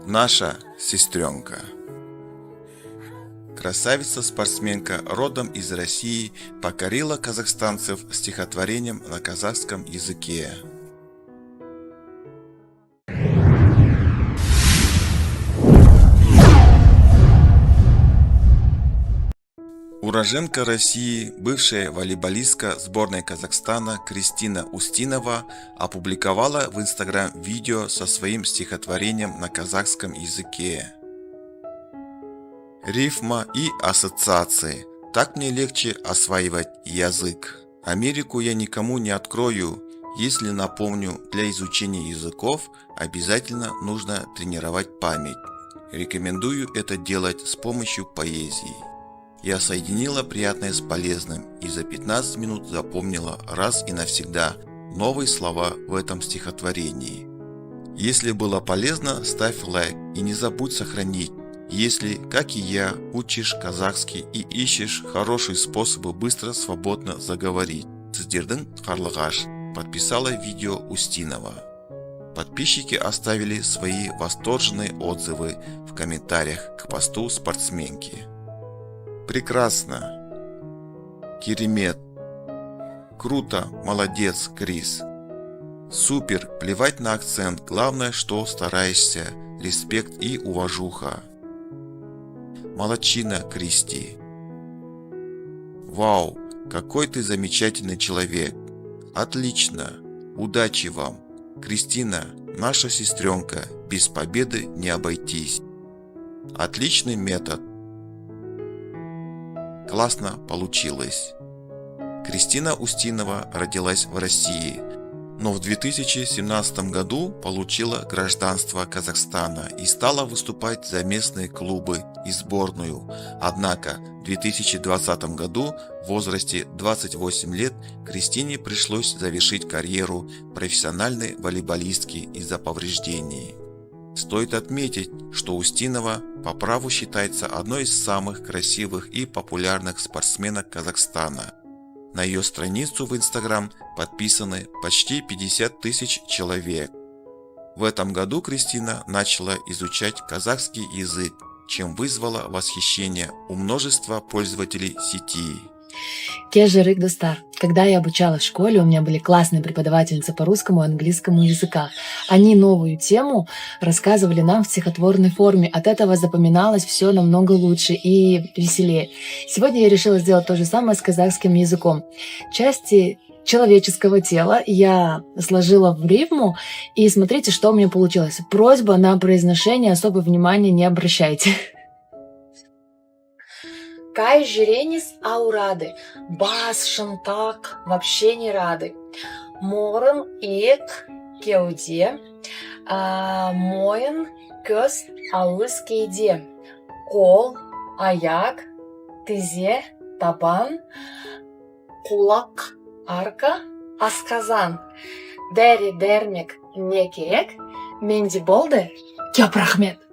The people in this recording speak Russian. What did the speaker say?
Наша сестренка. Красавица-спортсменка родом из России покорила казахстанцев стихотворением на казахском языке. Уроженка России, бывшая волейболистка сборной Казахстана Кристина Устинова опубликовала в Instagram видео со своим стихотворением на казахском языке. Рифма и ассоциации. Так мне легче осваивать язык. Америку я никому не открою. Если напомню, для изучения языков обязательно нужно тренировать память. Рекомендую это делать с помощью поэзии. Я соединила приятное с полезным и за 15 минут запомнила раз и навсегда новые слова в этом стихотворении. Если было полезно, ставь лайк и не забудь сохранить. Если, как и я, учишь казахский и ищешь хорошие способы быстро, свободно заговорить. Сіздердің қарлығаш подписала видео Устинова. Подписчики оставили свои восторженные отзывы в комментариях к посту спортсменки. Прекрасно. Керемет. Круто, молодец, Крис. Супер, плевать на акцент, главное, что стараешься. Респект и уважуха. Молодчина, Кристи. Вау, какой ты замечательный человек. Отлично. Удачи вам. Кристина, наша сестренка, без победы не обойтись. Отличный метод. Классно получилось. Кристина Устинова родилась в России, но в 2017 году получила гражданство Казахстана и стала выступать за местные клубы и сборную. Однако в 2020 году в возрасте 28 лет Кристине пришлось завершить карьеру профессиональной волейболистки из-за повреждений. Стоит отметить, что Устинова по праву считается одной из самых красивых и популярных спортсменок Казахстана. На ее страницу в Instagram подписаны почти 50 тысяч человек. В этом году Кристина начала изучать казахский язык, чем вызвала восхищение у множества пользователей сети. Кежерык достар. Когда я обучалась в школе, у меня были классные преподавательницы по русскому и английскому языкам. Они новую тему рассказывали нам в стихотворной форме. От этого запоминалось все намного лучше и веселее. Сегодня я решила сделать то же самое с казахским языком. Части человеческого тела я сложила в рифму, и смотрите, что у меня получилось. Просьба на произношение особое внимание не обращайте. Кай жиренис аурады, бас шынтак вообще не рады. Морын иек кеуде, мойын көз ауыз кейде. Қол, аяк, тізе, табан, құлақ, арка, асқазан. Дәрі дәрмек не керек, менде болды, көп рахмет.